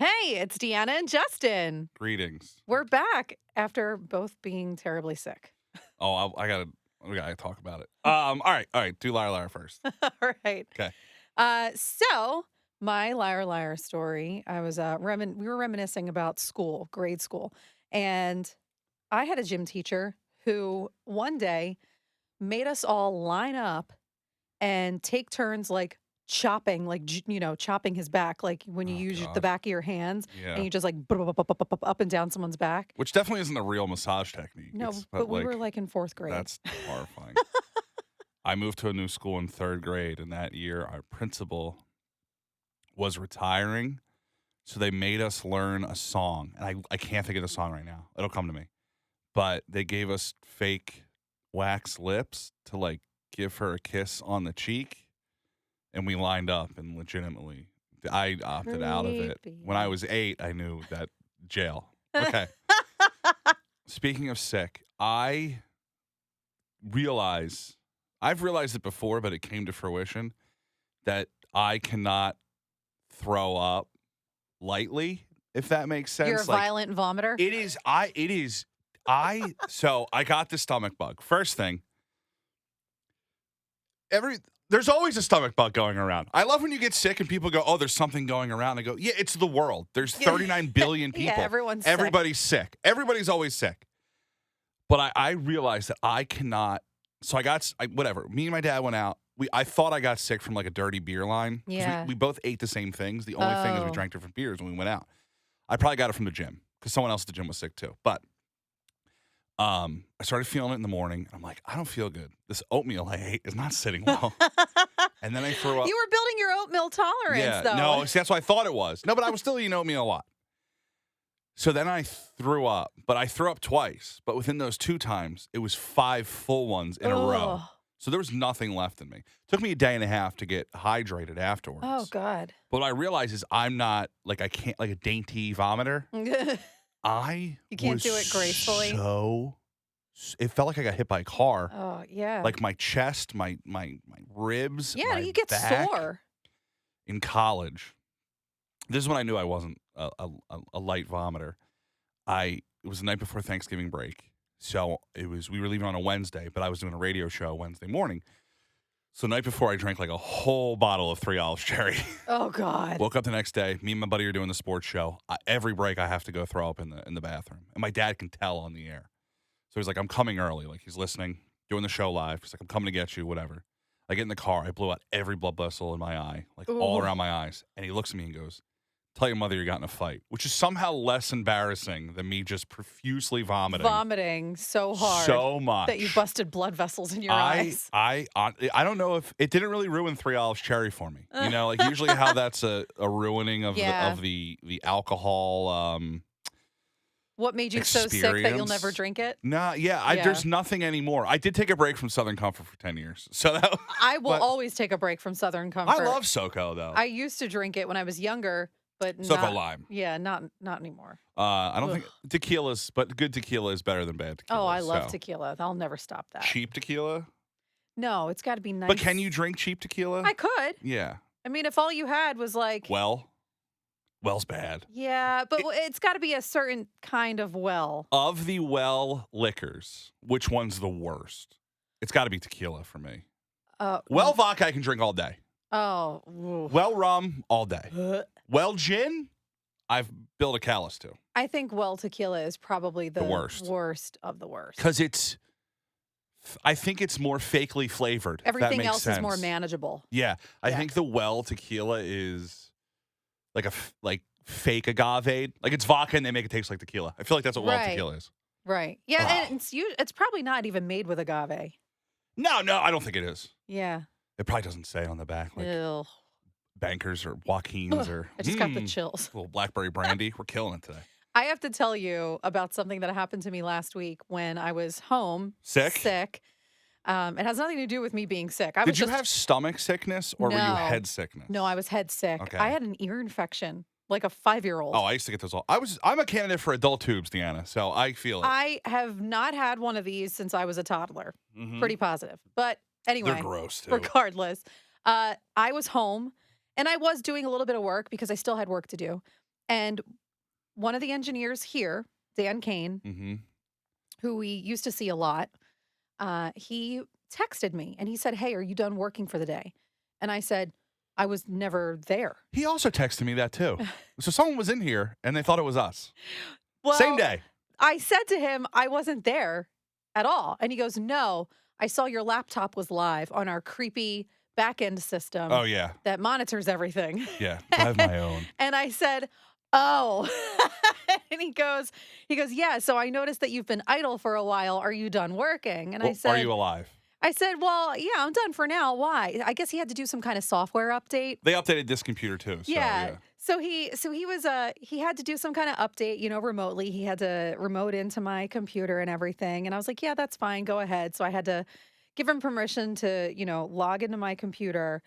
Hey, it's Deanna and Justin. Greetings. We're back after both being terribly sick. Oh, we gotta talk about it. All right. Do liar first. All right. Okay. So my liar story. I was we were reminiscing about school, grade school, and I had a gym teacher who one day made us all line up and take turns like chopping, chopping his back, like when you Oh use the God. back of your hands and Yeah. you just like up and down someone's back. Which definitely isn't a real massage technique. No, but we were like in fourth grade. That's horrifying. I moved to a new school in third grade, and that year our principal was retiring, so they made us learn a song, and I can't think of the song right now. It'll come to me. But they gave us fake wax lips to like give her a kiss on the cheek, and we lined up and legitimately I opted out of it. Creepy. When I was 8, I knew that jail. Okay. Speaking of sick, I've realized it before, but it came to fruition that I cannot throw up lightly, if that makes sense. You're a violent vomiter? So I got the stomach bug. First thing, there's always a stomach bug going around. I love when you get sick and people go, "Oh, there's something going around." I go, "Yeah, it's the world. There's 39 billion people. Yeah, Everybody's sick. Everybody's always sick." But I realized that I cannot. So whatever. Me and my dad went out. I thought I got sick from like a dirty beer line. 'Cause Yeah. We both ate the same things. The only thing is we Oh. drank different beers when we went out. I probably got it from the gym because someone else at the gym was sick too. But I started feeling it in the morning. I'm like, I don't feel good. This oatmeal I ate is not sitting well. And then I threw up. You were building your oatmeal tolerance, though. No, see, that's what I thought it was. No, but I was still eating oatmeal a lot. So then I threw up, but I threw up twice. But within those 2 times, it was 5 full ones in a row. Ugh. So there was nothing left in me. Took me a day and a half to get hydrated afterwards. Oh, God. But what I realized is I'm not I can't like a dainty vomiter. You can't do it gracefully. It felt like I got hit by a car. Oh, yeah. Like my chest, my ribs. Yeah, my you get back. sore. In college, this is when I knew I wasn't a light vomiter. It was the night before Thanksgiving break. So we were leaving on a Wednesday, but I was doing a radio show Wednesday morning. So the night before, I drank like a whole bottle of 3 Olive Cherry. Oh, God. Woke up the next day. Me and my buddy are doing the sports show. Every break, I have to go throw up in the bathroom, and my dad can tell on the air. So he's like, "I'm coming early." Like he's listening, doing the show live. He's like, "I'm coming to get you, whatever." I get in the car. I blew out every blood vessel in my eye, like all Ooh. around my eyes. And he looks at me and goes, "Tell your mother you got in a fight," which is somehow less embarrassing than me just profusely Vomiting so hard so much that you busted blood vessels in your eyes. I don't know if it didn't really ruin 3 Olive Cherry for me. You know, like usually how that's a ruining of Yeah. the alcohol. What made you so sick that you'll experience. never drink it? Nah, Yeah. there's nothing anymore. I did take a break from Southern Comfort for 10 years, so that. I will but always take a break from Southern Comfort. I love SoCo though. I used to drink it when I was younger, but SoCo not, Lime. Yeah, not anymore. I don't think tequila's, but good tequila is better than bad tequila. Oh, I love so. tequila. I'll never stop that. Cheap tequila? No, it's got to be nice. But can you drink cheap tequila? I could. Yeah. I mean, if all you had was like. Well's bad. Yeah, but it's got to be a certain kind of well. Of the well liquors, which one's the worst? It's got to be tequila for me. Well vodka I can drink all day. Oh. Ooh. Well rum all day. Well gin, I've built a callus to. I think well tequila is probably the worst of the worst. Because I think it's more fakely flavored. Everything else sense. is more manageable. Yeah. I think the well tequila is like fake agave. Like it's vodka and they make it taste like tequila. I feel like that's what well tequila is. Right. Yeah, and it's probably not even made with agave. No, I don't think it is. Yeah. It probably doesn't say on the back. Like Ew. Bankers or Joaquin's or I just got the chills. A little blackberry brandy. We're killing it today. I have to tell you about something that happened to me last week when I was home. Sick? It has nothing to do with me being sick. Did you have stomach sickness or were you head sickness? No, I was head sick. Okay. I had an ear infection, like a 5-year-old. Oh, I used to get those all. I'm a candidate for adult tubes, Deanna, so I feel it. I have not had one of these since I was a toddler. Mhm. Pretty positive. But anyway. They're gross, too. Regardless, I was home and I was doing a little bit of work because I still had work to do. And one of the engineers here, Dan Kane, Mm-hmm. who we used to see a lot, he texted me and he said, "Hey, are you done working for the day?" And I said, "I was never there." He also texted me that too. So someone was in here and they thought it was us. Same Well, day. I said to him, "I wasn't there at all." And he goes, "No, I saw your laptop was live on our creepy back end system Oh yeah. that monitors everything." Yeah. I have my own. And I said, "Oh." And he goes, "Yeah, so I noticed that you've been idle for a while. Are you done working?" And Well, are you alive? "Well, yeah, I'm done for now. Why?" I guess he had to do some kind of software update. They updated this computer too. So Yeah. yeah. So he had to do some kind of update, remotely. He had to remote into my computer and everything. And I was like, "Yeah, that's fine. Go ahead." So I had to give him permission to, log into my computer.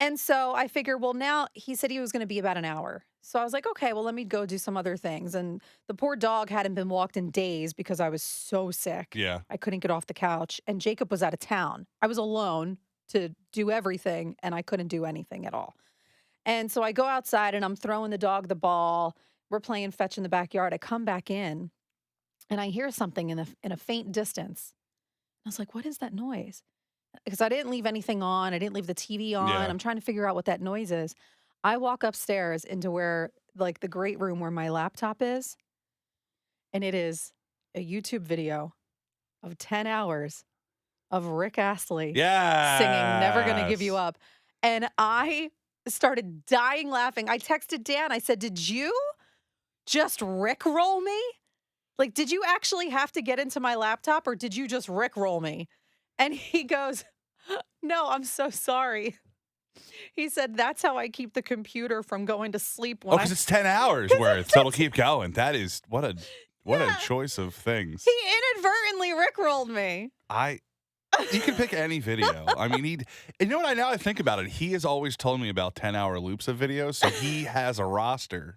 And so I figured, well, now he said he was going to be about an hour. So I was like, "Okay, well, let me go do some other things." And the poor dog hadn't been walked in days because I was so sick. Yeah. I couldn't get off the couch. And Jacob was out of town. I was alone to do everything, and I couldn't do anything at all. And so I go outside and I'm throwing the dog the ball. We're playing fetch in the backyard. I come back in and I hear something in a faint distance. I was like, "What is that noise?" Because I didn't leave anything on. I didn't leave the TV on. Yeah. I'm trying to figure out what that noise is. I walk upstairs into where, like, the great room where my laptop is, and it is a YouTube video of 10 hours of Rick Astley singing Never Gonna Give You Yes. Up. And I started dying laughing. I texted Dan. I said, "Did you just Rickroll me? Like, did you actually have to get into my laptop or did you just Rickroll me?" And he goes, "No, I'm so sorry." He said, "That's how I keep the computer from going to sleep Oh, when because I." it's 10 hours worth, so it'll keep going. That is what a Yeah, choice of things. he inadvertently Rickrolled me. You can pick any video. I mean, you know what? Now I think about it, he has always told me about 10-hour loops of videos, so he has a roster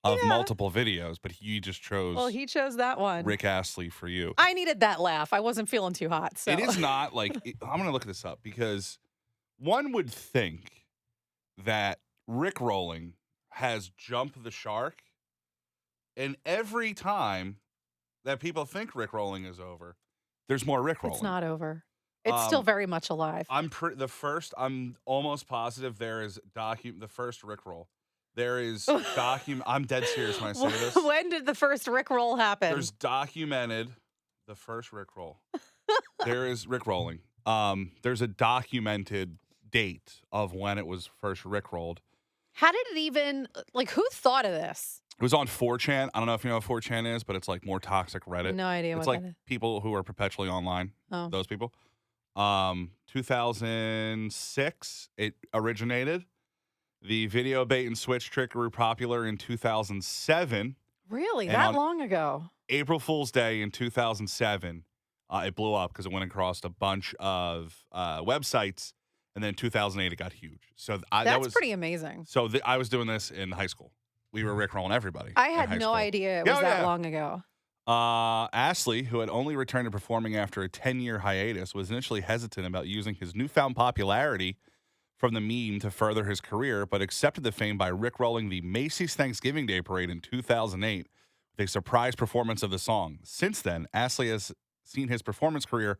of Yeah. multiple videos, but he just chose Well, he chose that one. Rick Astley for you. I needed that laugh. I wasn't feeling too hot. So It is not like I'm going to look this up because one would think that Rick rolling has jumped the shark, and every time that people think Rick rolling is over, there's more Rick rolling. It's not over. It's still very much alive. I'm almost positive there is the first Rick roll. There is I'm dead serious when I say this. When did the first Rickroll happen? There's documented the first Rick roll. There is Rick rolling. There's a documented date of when it was first Rick rolled. How did it even, like, who thought of this? It was on 4chan. I don't know if you know what 4chan is, but it's like more toxic Reddit. No idea It's what like that is. people who are perpetually online. Oh. Those people. 2006, it originated. The video bait and switch trick grew popular in 2007. Really? And That on long ago? April Fool's Day in 2007, it blew up because it went across a bunch of websites. And then in 2008, it got huge. So that was pretty amazing. So I was doing this in high school. We were rickrolling everybody. I in had high no school. idea it Yeah, was oh, that yeah. long ago. Astley, who had only returned to performing after a 10-year hiatus, was initially hesitant about using his newfound popularity from the meme to further his career, but accepted the fame by rickrolling the Macy's Thanksgiving Day Parade in 2008 with a surprise performance of the song. Since then, Astley has seen his performance career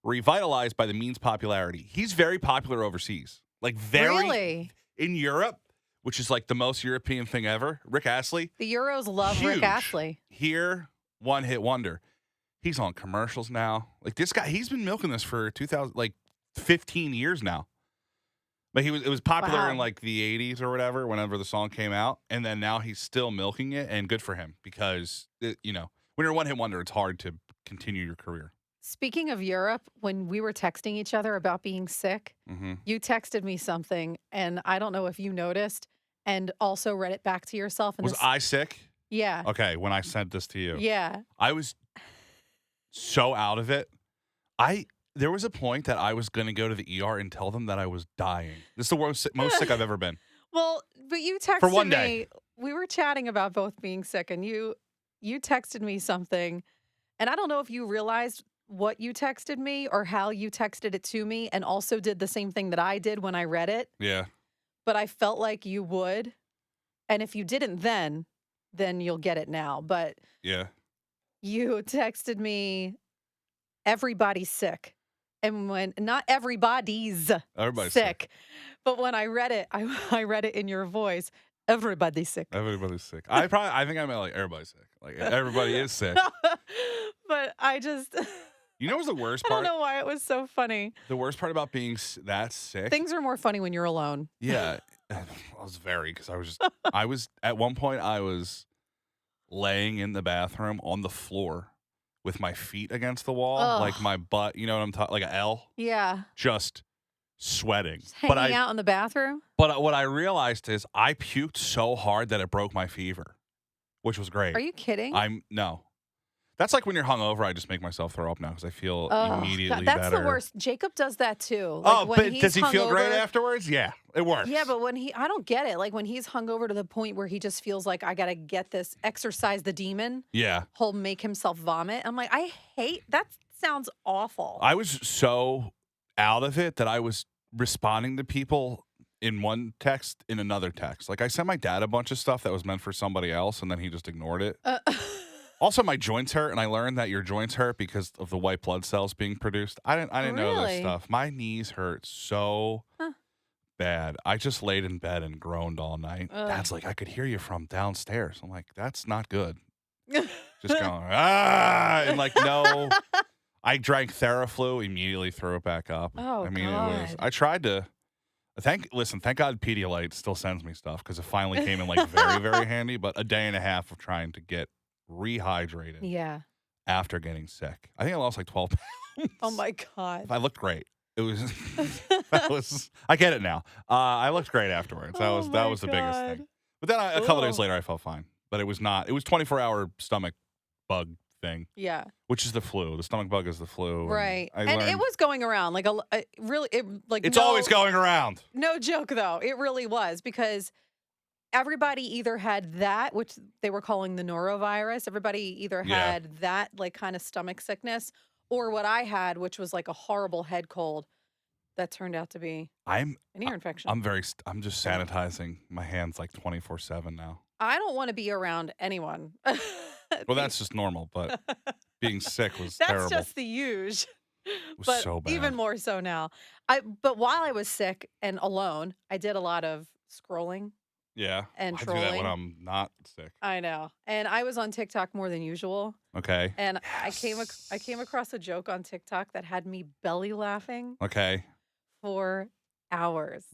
revitalized by the meme's popularity. He's very popular overseas. Like Really? in Europe, which is like the most European thing ever. Rick Astley. The Euros love Huge. Rick Astley. Here, one hit wonder. He's on commercials now. Like this guy, he's been milking this for 15 years now. But it was popular in Wow. like the 80s or whatever, whenever the song came out, and then now he's still milking it, and good for him because when you're a one hit wonder, it's hard to continue your career. Speaking of Europe, when we were texting each other about being sick, Mm-hmm. you texted me something, and I don't know if you noticed and also read it back to yourself. Was I sick? Yeah. Okay, when I sent this to you. Yeah. I was so out of it. There was a point that I was going to go to the ER and tell them that I was dying. This is the most sick I've ever been. Well, but you texted For one me. day. We were chatting about both being sick, and you texted me something, and I don't know if you realized what you texted me or how you texted it to me, and also did the same thing that I did when I read it. Yeah. But I felt like you would, and if you didn't then, then you'll get it now. But Yeah. you texted me, everybody's sick. And when not everybody's Everybody's sick. sick, but when I read it, I read it in your voice. Everybody's sick. Everybody's sick. I think I meant like everybody's sick. Like everybody is sick. But I just, You know what's the worst I don't part? know why it was so funny. The worst part about being that sick. Things are more funny when you're alone. Yeah. I was because I was at one point I was laying in the bathroom on the floor with my feet against the wall, Ugh. like my butt, you know what I'm talking, like an L, Yeah. just sweating. Just hanging out in the bathroom. But what I realized is I puked so hard that it broke my fever, which was great. Are you kidding? No. That's like when you're hungover, I just make myself throw up now because I feel immediately that's better. the worst. Jacob does that too. Like when but he's does he feel great hungover- afterwards? Yeah, it works. Yeah, but I don't get it. Like when he's hungover to the point where he just feels like I gotta get this, exorcise the demon. Yeah. He'll make himself vomit. I'm like, I hate that. Sounds awful. I was so out of it that I was responding to people in one text, in another text. Like I sent my dad a bunch of stuff that was meant for somebody else, and then he just ignored it. Also, my joints hurt, and I learned that your joints hurt because of the white blood cells being produced. I didn't know this Really? stuff. My knees hurt so bad. I just laid in bed and groaned all night. Dad's like, I could hear you from downstairs. I'm like, that's not good. Just going, and like, no. I drank Theraflu, immediately threw it back up. Oh, I mean, God. I tried to. Thank God Pedialyte still sends me stuff because it finally came in like very, very handy. But a day and a half of trying to get rehydrated Yeah. after getting sick. I think I lost like 12 pounds. Oh my God. I looked great. It was, I get it now. I looked great afterwards. That was the biggest thing. But then a couple days later, I felt fine. But it was 24-hour stomach bug thing. Yeah. Which is the flu. The stomach bug is the flu. Right. And And it was going around like it's always going around. No joke though. It really was because everybody either had that, which they were calling the norovirus. Everybody either had that like kind of stomach sickness or what I had, which was like a horrible head cold that turned out to be an ear infection. I'm just sanitizing my hands like 24/7 now. I don't want to be around anyone. Well, that's just normal, but being sick was That's terrible. just the huge. It was But so bad. even more so now. But while I was sick and alone, I did a lot of scrolling. Yeah. And I do that when trolling. I'm not sick. I know. And I was on TikTok more than usual. Okay. And I came across a joke on TikTok that had me belly laughing Okay. for hours.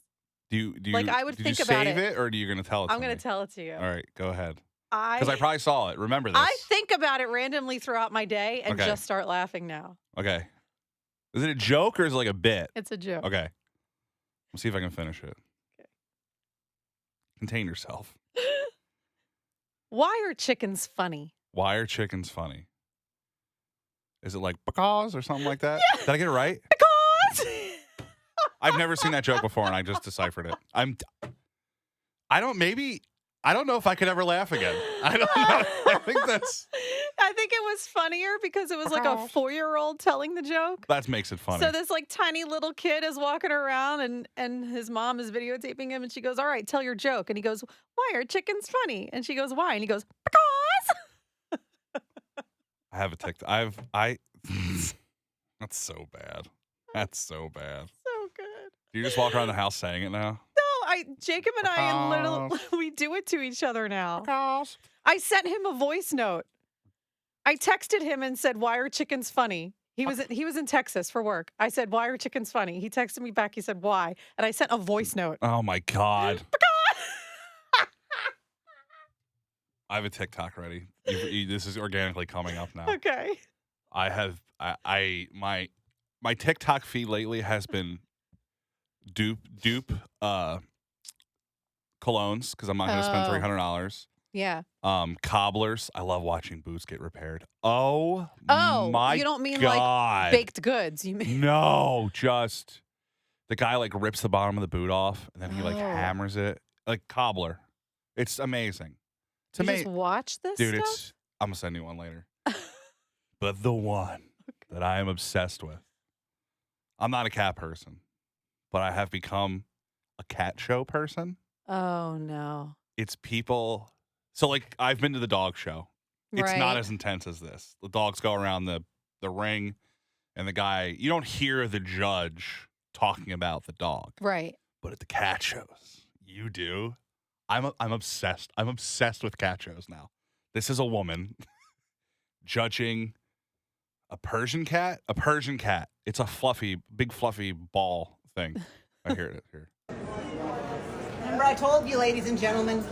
Do you Like, I would did think you about save it. it or are you going to tell it I'm to going me? to tell it to you. All right, go ahead. Because I probably saw it. Remember this. I think about it randomly throughout my day and Okay. just start laughing now. Okay. Is it a joke or is it like a bit? It's a joke. Okay. We'll see if I can finish it. Okay. Contain yourself. Why are chickens funny? Why are chickens funny? Is it like because or something like that? Did I get it right? Because I've never seen that joke before and I just deciphered it. I don't know if I could ever laugh again. I don't know. I think it was funnier because it was like a 4-year-old telling the joke. That makes it funny. So this like tiny little kid is walking around and his mom is videotaping him and she goes, "All right, tell your joke." And he goes, "Why are chickens funny?" And she goes, "Why?" And he goes, "Because." I have a TikTok. That's so bad. That's so bad. So good. Do you just walk around the house saying it now? No, Jacob and I literally we do it to each other now. I sent him a voice note. I texted him and said, "Why are chickens funny?" He was in Texas for work. I said, "Why are chickens funny?" He texted me back. He said, "Why?" And I sent a voice note. Oh my God. I have a TikTok ready. This is organically coming up now. Okay. I have my TikTok feed lately has been dupe colognes because I'm not going to spend $300. Yeah. Cobblers. I love watching boots get repaired. Oh my you don't mean God. like baked goods. You mean No, just the guy like rips the bottom of the boot off and then he like Oh. hammers it like cobbler. It's amazing. It's you amazing, just watch this dude. stuff? I'm gonna send you one later. But the one that I am obsessed with. I'm not a cat person, but I have become a cat show person. Oh no. It's people So, like, I've been to the dog show. It's not Right. as intense as this. The dogs go around the ring, and the guy, you don't hear the judge talking about the dog. Right. But at the cat shows, you do. I'm obsessed. I'm obsessed with cat shows now. This is a woman judging a Persian cat. A Persian cat. It's a fluffy, big fluffy ball thing. I hear it here. Remember I told you, ladies and gentlemen,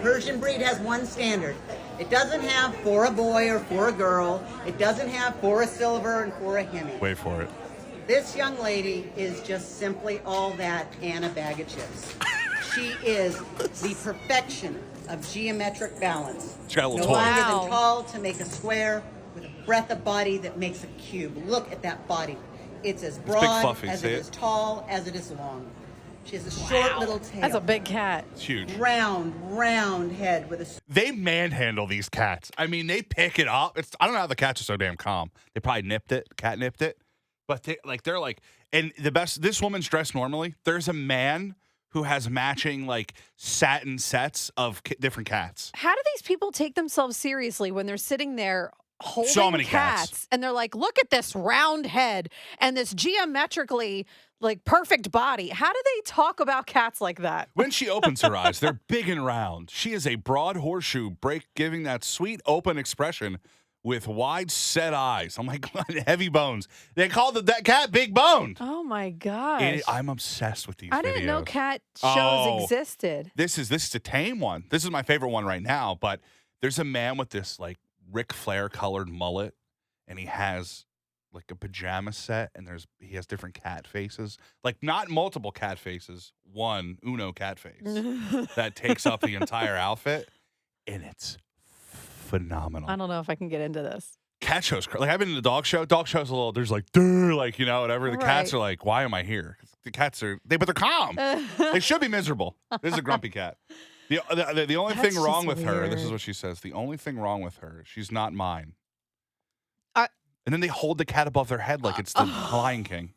Persian breed has one standard. It doesn't have for a boy or for a girl. It doesn't have for a silver and for a Hemi. Wait for it. This young lady is just simply all that and a bag of chips. She is the perfection of geometric balance. She got a No little toy. longer Wow. than tall to make a square with a breadth of body that makes a cube. Look at that body. It's as broad fluffy, as see it it? is tall as it is long. She has a short little tail. That's a big cat. It's huge. round head with a They manhandle these cats. I mean, they pick it up. I don't know how the cats are so damn calm. They probably nipped it. The cat nipped it. But they're like, and the best, this woman's dressed normally. There's a man who has matching like satin sets of different cats. How do these people take themselves seriously when they're sitting there holding So many cats. and they're like, look at this round head and this geometrically like perfect body? How do they talk about cats like that? When she opens her eyes, they're big and round. She is a broad horseshoe break, giving that sweet open expression with wide set eyes. Oh my God, heavy bones. They call that cat big boned. Oh my gosh. I'm obsessed with these I didn't know videos. cat shows Oh. existed. This is a tame one. This is my favorite one right now. But there's a man with this like Ric Flair colored mullet, and he has like a pajama set, and he has different cat faces, like not multiple cat faces, one Uno cat face that takes up the entire outfit, and it's phenomenal. I don't know if I can get into this. Cat shows, like I've been to the dog show. Dog show's a little. There's like, "Durr," like whatever. The cats Right. are like, why am I here? The cats are but they're calm. They should be miserable. This is a grumpy cat. The only That's thing wrong just with her, this is weird. what she says. The only thing wrong with her, she's not mine. I- And then they hold the cat above their head like it's the Lion King.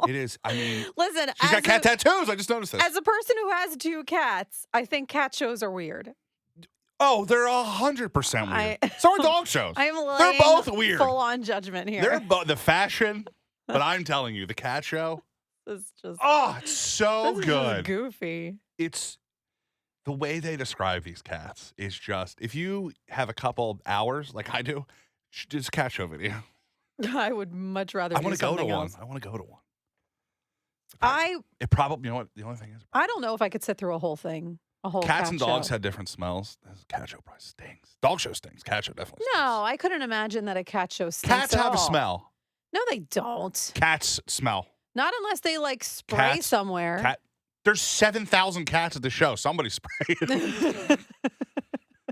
It is. I mean, Listen, she's got cat tattoos. I just noticed this. as a person who has 2 cats, I think cat shows are weird. Oh, they're 100% weird. I- So are dog shows. I am They're laying both weird. full on judgment here. They're the fashion, but I'm telling you, the cat show. It's just Oh, it's so this is just good. goofy. It's the way they describe these cats is just, if you have a couple hours like I do, just a cat show video. I would much rather I do want to go to something one. else. I want to go to one. I It probably, you know what? The only thing is, don't know if I could sit through a whole thing. A whole cats cat and dogs show. had different smells. This cat show probably stinks. Dog show stinks. Cat show definitely stinks. No, I couldn't imagine that a cat show stinks Cats at have a all. smell. No, they don't. Cats smell. Not unless they like spray Cats- somewhere. Cat. There's 7,000 cats at the show. Somebody sprayed.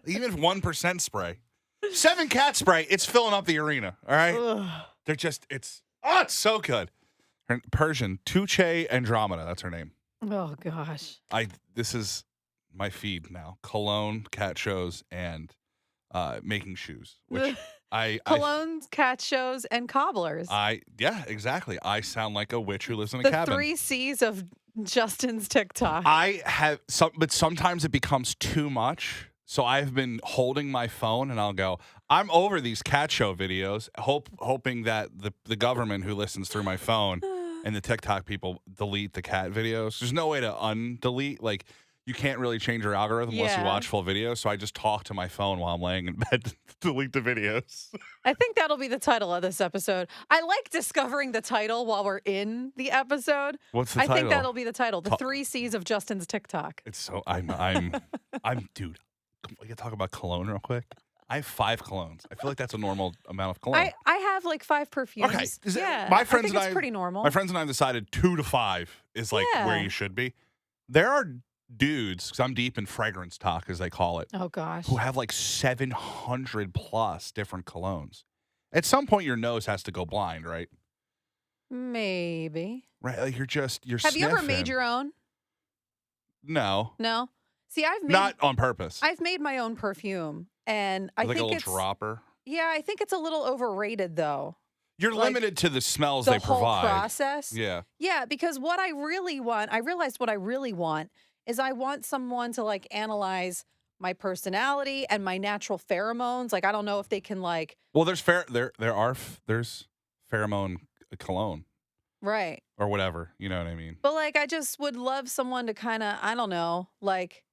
Even if 1% spray. 7 cat spray, it's filling up the arena. All right? Ugh. They're just, it's so good. Her Persian, Tuche Andromeda. That's her name. Oh gosh. This is my feed now. Cologne, cat shows, and making shoes. Which Colognes, cat shows, and cobblers. yeah, exactly. I sound like a witch who lives in a The cabin. 3 C's of Justin's TikTok. I have some, but sometimes it becomes too much. So I've been holding my phone, and I'll go, I'm over these cat show videos, hoping that the government who listens through my phone and the TikTok people delete the cat videos. There's no way to undelete. Like, you can't really change your algorithm unless you Yeah. watch full videos. So I just talk to my phone while I'm laying in bed to delete the videos. I think that'll be the title of this episode. I like discovering the title while we're in the episode. What's the I title? think that'll be the title. The Ta- 3 C's of Justin's TikTok. It's so dude. We can talk about cologne real quick. I have 5 colognes. I feel like that's a normal amount of cologne. I have like 5 perfumes. Okay. Yeah. My friends I think and it's I- pretty normal. My friends and I have decided 2 to 5 is like where Yeah. you should be. There are dudes, because I'm deep in fragrance talk, as they call it, Oh gosh. who have like 700 plus different colognes. At some point, your nose has to go blind, right? Maybe. Right? Like you're Have you ever made sniffing. your own? No, No. See, not on purpose. I've made my own perfume, and I like a think little it's dropper. yeah. I think it's a little overrated though. You're like, limited to the smells The they whole provide. process. Yeah. Yeah, because what I really want, I realized what I really want is I want someone to like analyze my personality and my natural pheromones. Like, I don't know if they can like, Well, there's there's pheromone cologne right. or whatever. You know what I mean? But like, I just would love someone to kind of, I don't know, like,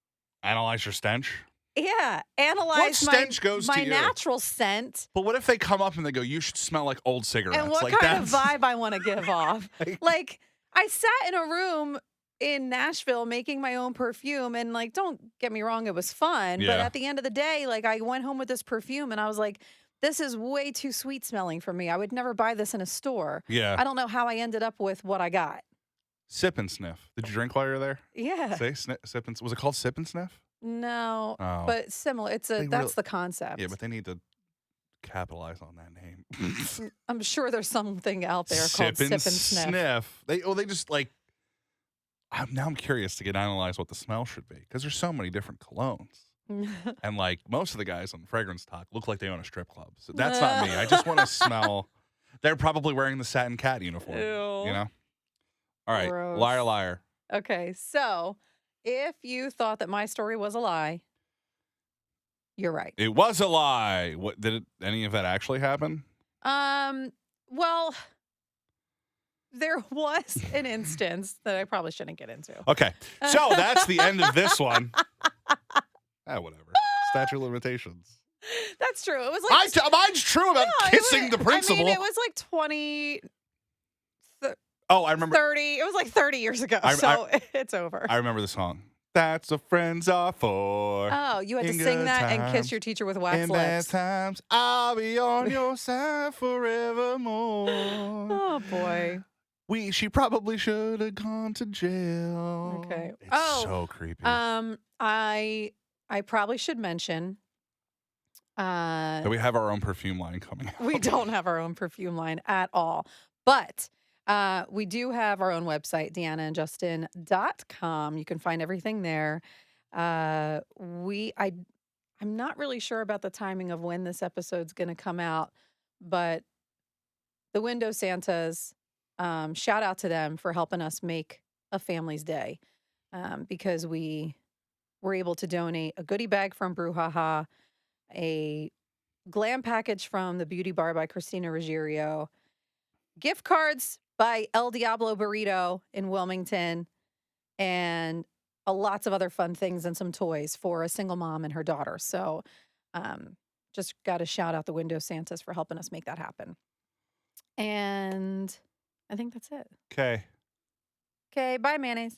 Analyze your stench. yeah, analyze What stench goes my to you? natural scent But what if they come up and they go, "You should smell like old cigarettes"? and what like kind of that's vibe I want to give off. Like, I sat in a room in Nashville making my own perfume, and like, don't get me wrong, it was fun. But Yeah. at the end of the day, like, I went home with this perfume and I was like, this is way too sweet smelling for me. I would never buy this in a store. yeah. I don't know how I ended up with what I got. Sip and sniff. Did you drink while you were there? Yeah. Say sip and was it called sip and sniff? No, Oh. but similar. It's a They that's really- the concept. Yeah, but they need to capitalize on that name. I'm sure there's something out there called sip and sniff. They just like. Now I'm curious to analyze what the smell should be because there's so many different colognes. And like most of the guys on Fragrance Talk look like they own a strip club. So that's not me. I just want to smell. They're probably wearing the satin cat uniform. Ew. You know? All right. Gross. Liar, liar. Okay, so if you thought that my story was a lie, you're right. It was a lie. What did any of that actually happen? Well, there was an instance that I probably shouldn't get into. Okay. So that's the end of this one. Whatever. Statute of limitations. That's true. It was like Mine's true about No, it kissing was- the principal. I mean, it was like 20, I remember. 30. It was like 30 years ago, so it's over. I remember the song. That's what friends are for. Oh, you had to in sing good that and kiss times, your teacher with wax in bad lips. times, I'll be on your side forevermore. Oh boy. She probably should have gone to jail. Okay. It's Oh, so creepy. I probably should mention. That we have our own perfume line coming out. We don't have our own perfume line at all, but we do have our own website, deannaandjustin.com. You can find everything there. I'm not really sure about the timing of when this episode's going to come out, but the Window Santas, shout out to them for helping us make a family's day, because we were able to donate a goodie bag from Brouhaha, a glam package from the Beauty Bar by Christina Ruggiero, gift cards by El Diablo Burrito in Wilmington, and lots of other fun things and some toys for a single mom and her daughter. So just got to shout out the Window Santas for helping us make that happen. And I think that's it. Okay. Okay, bye, mayonnaise.